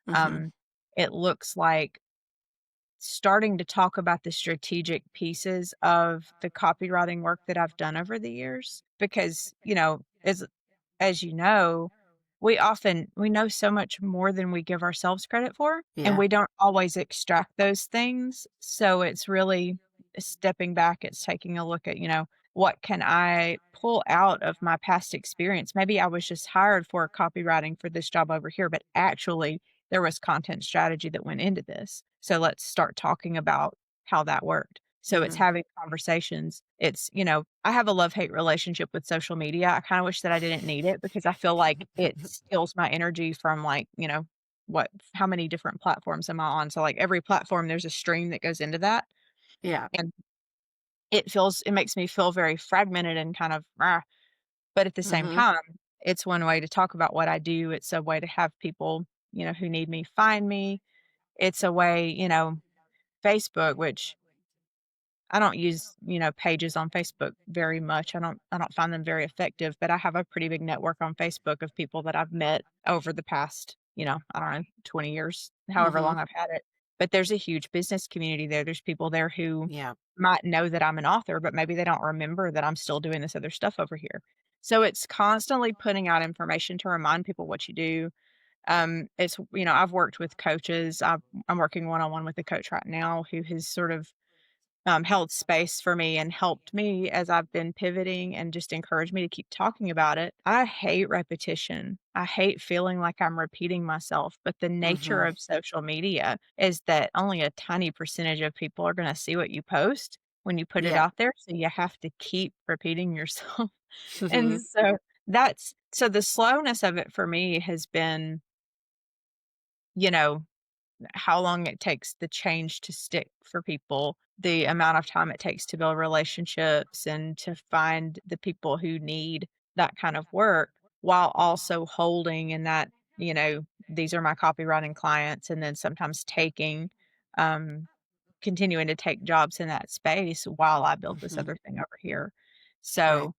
Mhm. Um, it looks like starting to talk about the strategic pieces of the copywriting work that I've done over the years because, as you know, we know so much more than we give ourselves credit for, and Yeah. we don't always extract those things. So it's really stepping back, it's taking a look at, what can I pull out of my past experience? Maybe I was just hired for copywriting for this job over here, but actually there was content strategy that went into this. So let's start talking about how that worked. So it's Mhm. having conversations. It's, I have a love-hate relationship with social media. I kind of wish that I didn't need it because I feel like it steals my energy from like, how many different platforms am I on? So like every platform, there's a stream that goes into that. Yeah. And it makes me feel very fragmented and kind of, but at the same Mhm. time, it's one way to talk about what I do. It's a way to have people, who need me find me. It's a way, Facebook, which I don't use, pages on Facebook very much. I don't find them very effective, but I have a pretty big network on Facebook of people that I've met over the past, I don't know, 20 years, however Mhm. long I've had it. But there's a huge business community there. There's people there who Yeah. might know that I'm an author, but maybe they don't remember that I'm still doing this other stuff over here. So it's constantly putting out information to remind people what you do. It's, I've worked with coaches. I'm working one on one with a coach right now who has sort of held space for me and helped me as I've been pivoting and just encouraged me to keep talking about it. I hate repetition. I hate feeling like I'm repeating myself. But the nature Mhm. of social media is that only a tiny percentage of people are going to see what you post when you put it Yeah. out there. So you have to keep repeating yourself. And Mhm. so the slowness of it for me has been, you know, how long it takes the change to stick for people, the amount of time it takes to build relationships and to find the people who need that kind of work while also holding in that, these are my copywriting clients, and then sometimes um, continuing to take jobs in that space while I build this Mhm. other thing over here. Right. So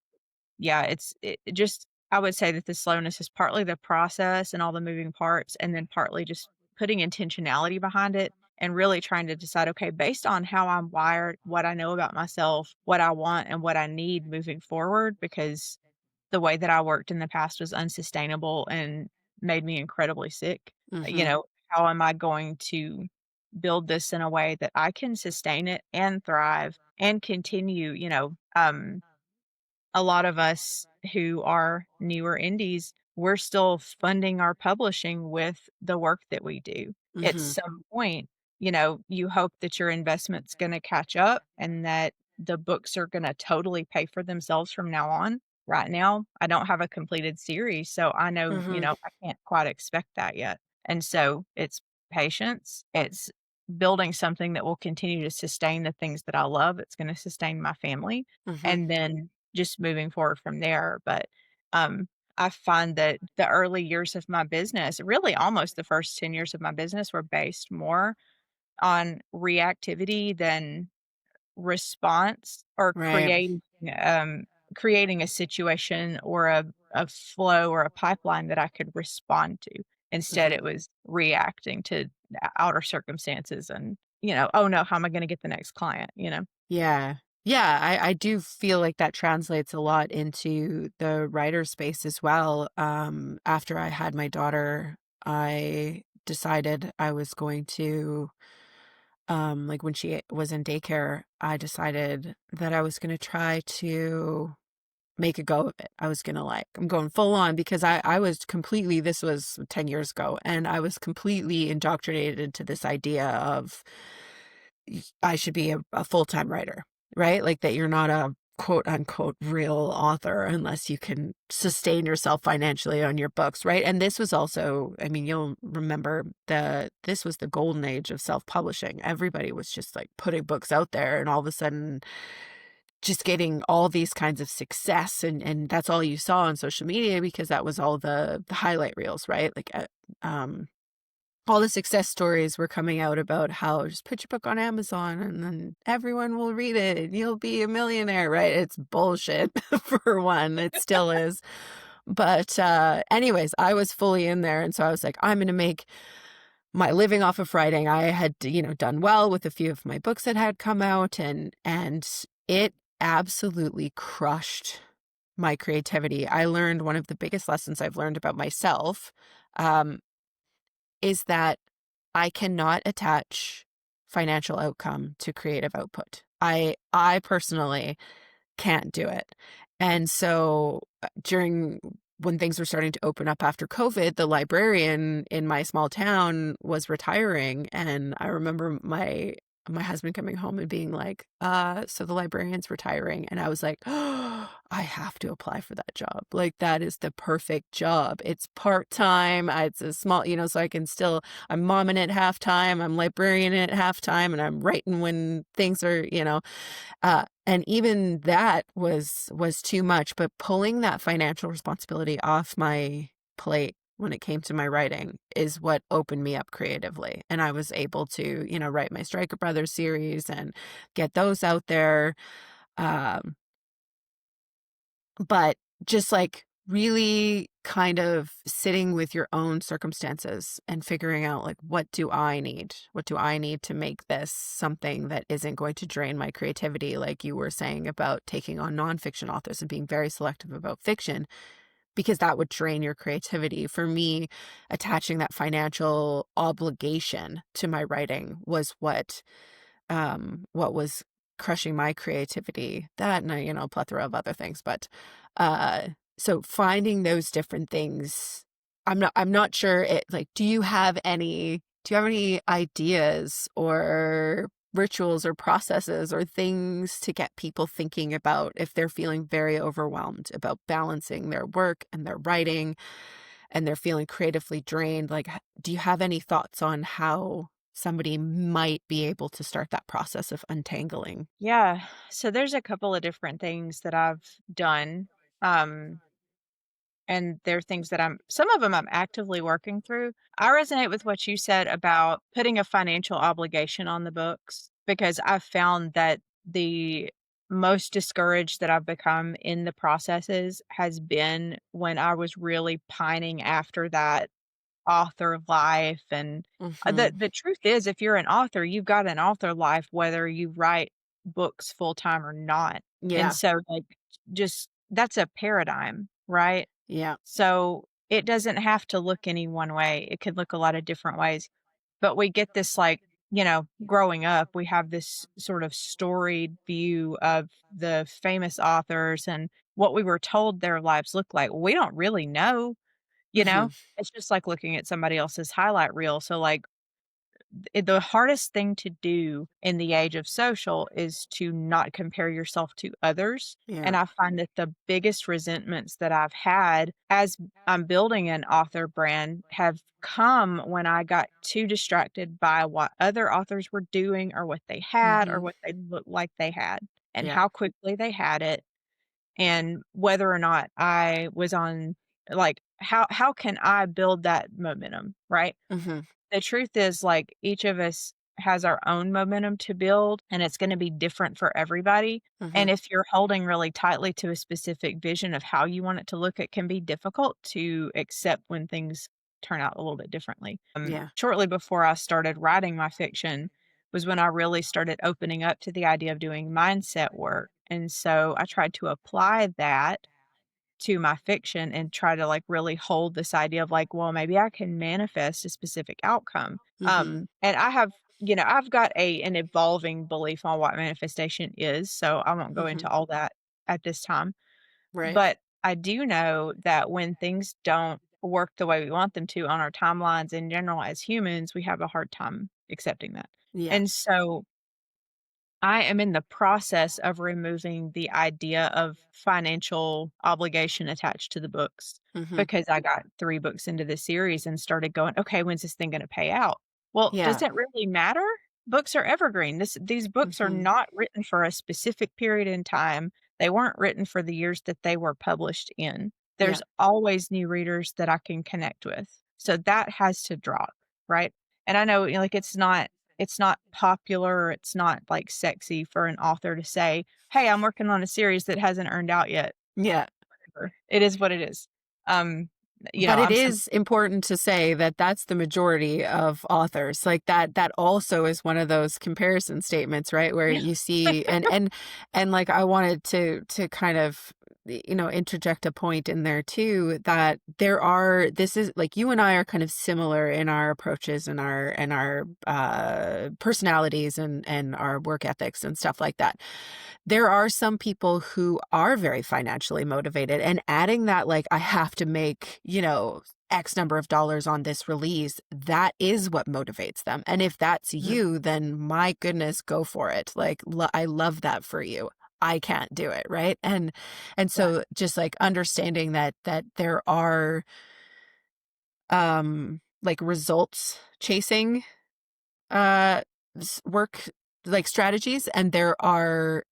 yeah, it just I would say that the slowness is partly the process and all the moving parts, and then partly just putting intentionality behind it and really trying to decide, okay, based on how I'm wired, what I know about myself, what I want and what I need moving forward, because the way that I worked in the past was unsustainable and made me incredibly sick. Mhm. How am I going to build this in a way that I can sustain it and thrive and continue, a lot of us who are newer indies, we're still funding our publishing with the work that we do. At Mhm. some point, you hope that your investment's going to catch up and that the books are going to totally pay for themselves from now on. Right now, I don't have a completed series, so I know, Mhm. I can't quite expect that yet. And so it's patience. It's building something that will continue to sustain the things that I love. It's going to sustain my family. Mhm. And then just moving forward from there. But, um, I find that the early years of my business, really almost the first 10 years of my business were based more on reactivity than response or Right. creating a situation or a flow or a pipeline that I could respond to. Instead, Mhm. it was reacting to outer circumstances and, "Oh, no, how am I gonna get the next client?" You know? Yeah. Yeah, I do feel like that translates a lot into the writer space as well. After I had my daughter, I decided I was going to, like when she was in daycare, I decided that I was going to try to make a go of it. I was going to I'm going full on because I was completely, this was 10 years ago, and I was completely indoctrinated into this idea of I should be a full-time writer, right? Like that you're not a quote unquote real author unless you can sustain yourself financially on your books, right? And this was also, I mean, you'll remember this was the golden age of self-publishing. Everybody was just like putting books out there and all of a sudden just getting all these kinds of success and that's all you saw on social media because that was all the highlight reels, right? Um all the success stories were coming out about how just put your book on Amazon and then everyone will read it and you'll be a millionaire, right? It's bullshit for one. It still is. But anyways, I was fully in there and so I was like, I'm going to make my living off of writing. I had, done well with a few of my books that had come out and it absolutely crushed my creativity. I learned one of the biggest lessons I've learned about myself. Um, is that I cannot attach financial outcome to creative output. I personally can't do it. And so during when things were starting to open up after COVID, the librarian in my small town was retiring and I remember my husband coming home and being like, so the librarian's retiring. And I was like, oh, I have to apply for that job. Like, that is the perfect job. It's part-time. It's a small, so I can still, I'm momming at halftime, I'm librarian at halftime, and I'm writing when things are, and even that was too much, but pulling that financial responsibility off my plate when it came to my writing is what opened me up creatively. And I was able to, write my Striker Brothers series and get those out there. Um, but just like really kind of sitting with your own circumstances and figuring out like, what do I need? What do I need to make this something that isn't going to drain my creativity? Like you were saying about taking on nonfiction authors and being very selective about fiction, because that would drain your creativity. For me, attaching that financial obligation to my writing was what was crushing my creativity. That and a plethora of other things. But so finding those different things, I'm not sure it like, do you have any ideas or rituals or processes or things to get people thinking about if they're feeling very overwhelmed about balancing their work and their writing and they're feeling creatively drained? Like, do you have any thoughts on how somebody might be able to start that process of untangling? Yeah. So there's a couple of different things that I've done. Um, and they're things that some of them I'm actively working through. I resonate with what you said about putting a financial obligation on the books because I've found that the most discouraged that I've become in the processes has been when I was really pining after that author life. And Mm-hmm. the truth is, if you're an author, you've got an author life, whether you write books full time or not. And Yeah. so, like, just that's a paradigm, right? Yeah. So it doesn't have to look any one way. It could look a lot of different ways. But we get this, like, growing up, we have this sort of storied view of the famous authors and what we were told their lives look like. We don't really know, you Mm-hmm. know? It's just like looking at somebody else's highlight reel. So, like, the hardest thing to do in the age of social is to not compare yourself to others. And Yeah. I find that the biggest resentments that I've had as I'm building an author brand have come when I got too distracted by what other authors were doing or what they had or Mm-hmm. what they looked like they had and Yeah. how quickly they had it and whether or not I was on, like, how can I build that momentum, right? Mm-hmm. The truth is, like, each of us has our own momentum to build, and it's gonna be different for everybody, Mm-hmm. and if you're holding really tightly to a specific vision of how you want it to look, it can be difficult to accept when things turn out a little bit differently. Yeah. Shortly before I started writing my fiction was when I really started opening up to the idea of doing mindset work, and so I tried to apply that to my fiction and try to, like, really hold this idea of, like, well, maybe I can manifest a specific outcome. Mm-hmm. And I've got an evolving belief on what manifestation is, so I won't go Mm-hmm. into all that at this time. Right. But I do know that when things don't work the way we want them to on our timelines in general as humans, we have a hard time accepting that. Yeah. And so I am in the process of removing the idea of financial obligation attached to the books Mm-hmm. because I got 3 books into the series and started going, "Okay, when's this thing gonna pay out?" Well, does Yeah. it really matter? Books are evergreen. These books are Mm-hmm. not written for a specific period in time. They weren't written for the years that they were published in. Yeah. There's always new readers that I can connect with. So that has to drop, right? And I know, like, it's not popular, it's not, like, sexy for an author to say, "Hey, I'm working on a series that hasn't earned out yet." Yeah. Whatever. It is what it is. Um, But it I'm some is important to say that that's the majority of authors. Like that also is one of those comparison statements, right? Where Yeah. you see and like I wanted to kind of interject a point in there too, that this is like, you and I are kind of similar in our approaches and our personalities and our work ethics and stuff like that. There are some people who are very financially motivated, and adding that, like, I have to make, X number of dollars on this release, that is what motivates them. And if that's Mhm. you, then my goodness, go for it. Like, I love that for you. I can't do it, right? And Yeah. so just like understanding that there are like results chasing uh work, like, strategies, and there are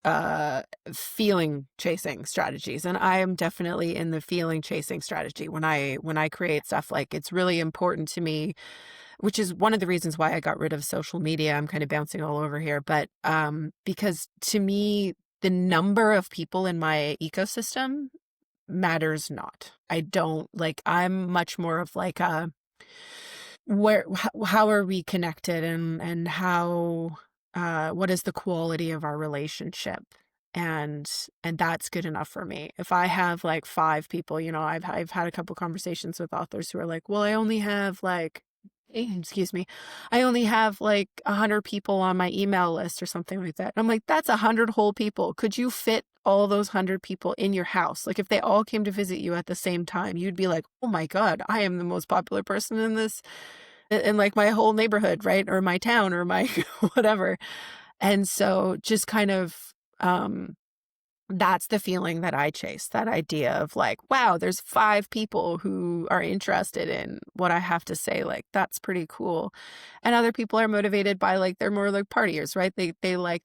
feeling chasing strategies, and I am definitely in the feeling chasing strategy when I create stuff. Like, it's really important to me, which is one of the reasons why I got rid of social media. I'm kind of bouncing all over here, but because to me the number of people in my ecosystem matters not. I don't like, I'm much more of like a, how are we connected, and how what is the quality of our relationship, and that's good enough for me. If I have like 5 people, I've had a couple conversations with authors who are like, well, I only have like excuse me, I only have like 100 people on my email list or something like that. I'm like, that's 100 whole people. Could you fit all those 100 people in your house? Like, if they all came to visit you at the same time, you'd be like, oh my God, I am the most popular person in this, in like my whole neighborhood, right? Or my town, or my whatever. And so just kind of, that's the feeling that I chase, that idea of like, wow, there's 5 people who are interested in what I have to say. Like, that's pretty cool. And other people are motivated by, like, they're more like partiers, right? They like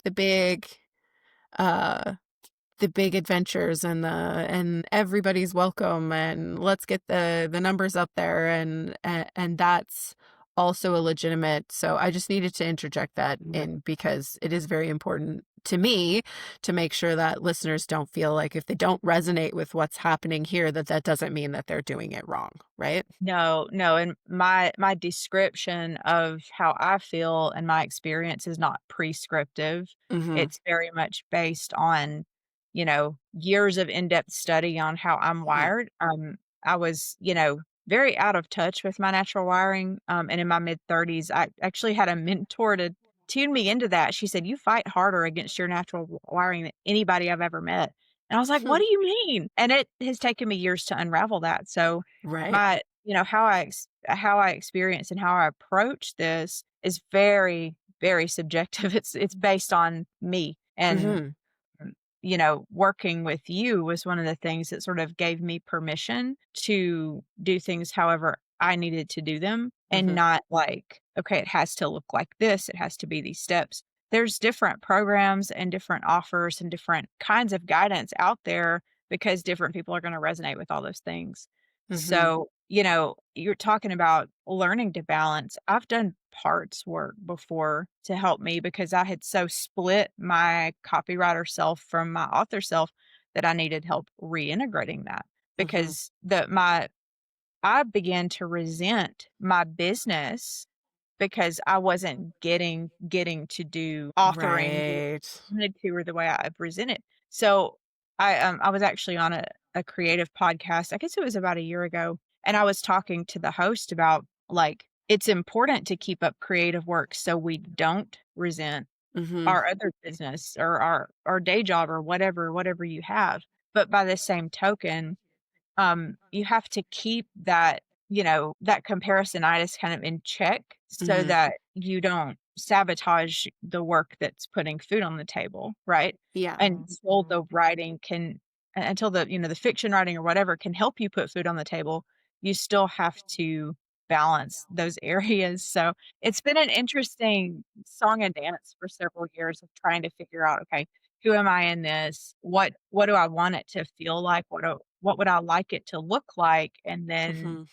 uh the big adventures, and everybody's welcome, and let's get the numbers up there, and that's also a legitimate. So I just needed to interject that in, because it is very important to me to make sure that listeners don't feel like if they don't resonate with what's happening here, that doesn't mean that they're doing it wrong, right? No, no, and my description of how I feel and my experience is not prescriptive. Mhm. It's very much based on, years of in-depth study on how I'm Mhm. wired. I was, very out of touch with my natural wiring, and in my mid-30s, I actually had a mentor to tune me into that. She said, "You fight harder against your natural wiring than anybody I've ever met." And I was like, "What Hmm. do you mean?" And it has taken me years to unravel that. So Right. my how I experience and how I approach this is very, very subjective. It's based on me, and, Mhm. working with you was one of the things that sort of gave me permission to do things however I needed to do them, and Mhm. not like, "Okay, it has to look like this, it has to be these steps." There's different programs and different offers and different kinds of guidance out there because different people are gonna resonate with all those things. Mhm. So, you're talking about learning to balance. I've done parts work before to help me because I had so split my copywriter self from my author self that I needed help reintegrating that Mhm. because I began to resent my business because I wasn't getting to do authoring the way Right. I wanted to or the way I presented. So I was actually on a creative podcast, I guess it was about a year ago, and I was talking to the host about like it's important to keep up creative work so we don't resent Mhm. our other business or our day job or whatever you have. But by the same token, you have to keep that, that comparisonitis kind of in check so Mhm. that you don't sabotage the work that's putting food on the table, right? Yeah. Until the writing can, until the fiction writing or whatever can help you put food on the table, you still have to balance those areas. So it's been an interesting song and dance for several years of trying to figure out, okay, who am I in this? What do I want it to feel like? What would I like it to look like? And then, Mhm.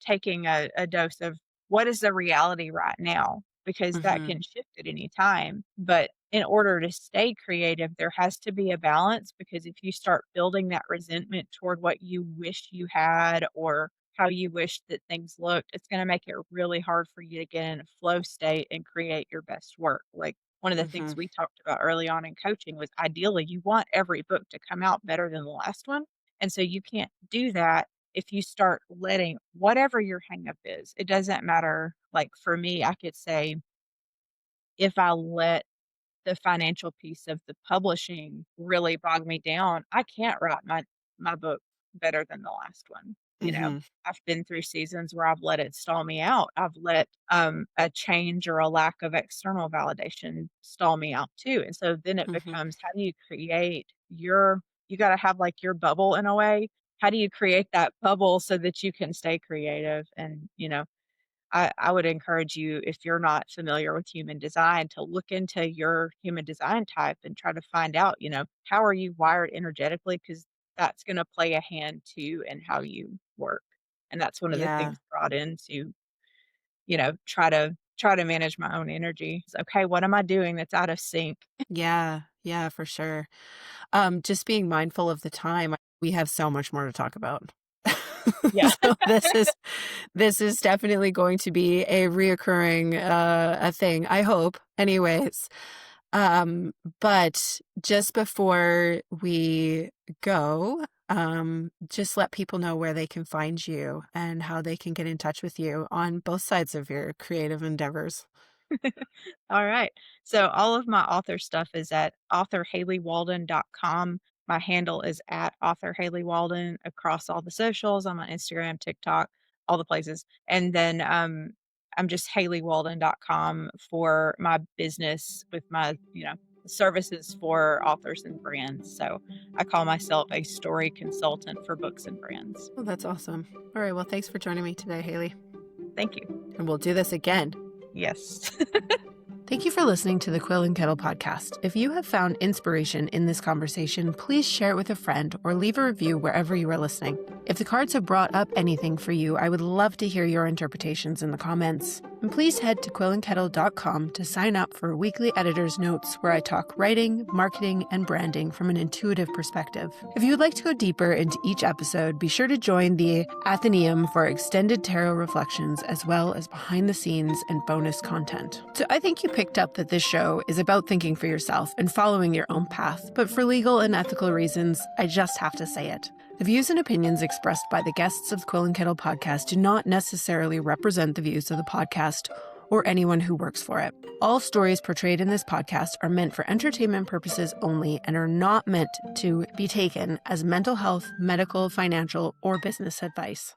taking a dose of what is the reality right now? Because that Mhm. can shift at any time. But in order to stay creative, there has to be a balance because if you start building that resentment toward what you wish you had or how you wish that things looked, it's going to make it really hard for you to get in a flow state and create your best work. Like one of the things Mhm. we talked about early on in coaching was ideally you want every book to come out better than the last one. And so you can't do that if you start letting whatever your hang up is. It doesn't matter. Like for me, I could say if I let the financial piece of the publishing really bogged me down. I can't write my book better than the last one, you know? Mhm. I've been through seasons where I've let it stall me out. I've let, a change or a lack of external validation stall me out too, and so then it Mhm. becomes how do you create your you gotta have, like, your bubble in a way. How do you create that bubble so that you can stay creative and, I would encourage you, if you're not familiar with human design, to look into your human design type and try to find out, how are you wired energetically? Because that's going to play a hand too in how you work. And that's one of the Yeah. things brought in to, try to manage my own energy. It's okay, what am I doing that's out of sync? Yeah. Yeah, for sure. Just being mindful of the time. We have so much more to talk about. Yeah. So this is definitely going to be a reoccurring a thing, I hope. Anyways, um, but just before we go, just let people know where they can find you and how they can get in touch with you on both sides of your creative endeavors. All right. So all of my author stuff is at authorhaleywalden.com. My handle is at author Haley Walden across all the socials. I'm on Instagram, TikTok, all the places. And then I'm just haleywalden.com for my business with my, services for authors and brands. So I call myself a story consultant for books and brands. Oh, that's awesome. All right. Well, thanks for joining me today, Haley. Thank you. And we'll do this again. Yes. Thank you for listening to the Quill and Kettle podcast. If you have found inspiration in this conversation, please share it with a friend or leave a review wherever you are listening. If the cards have brought up anything for you, I would love to hear your interpretations in the comments. And please head to quillandkettle.com to sign up for weekly editor's notes where I talk writing, marketing, and branding from an intuitive perspective. If you would like to go deeper into each episode, be sure to join the Athenaeum for extended tarot reflections as well as behind the scenes and bonus content. So I think you picked up that this show is about thinking for yourself and following your own path, but for legal and ethical reasons, I just have to say it. The views and opinions expressed by the guests of the Quill and Kettle podcast do not necessarily represent the views of the podcast or anyone who works for it. All stories portrayed in this podcast are meant for entertainment purposes only and are not meant to be taken as mental health, medical, financial, or business advice.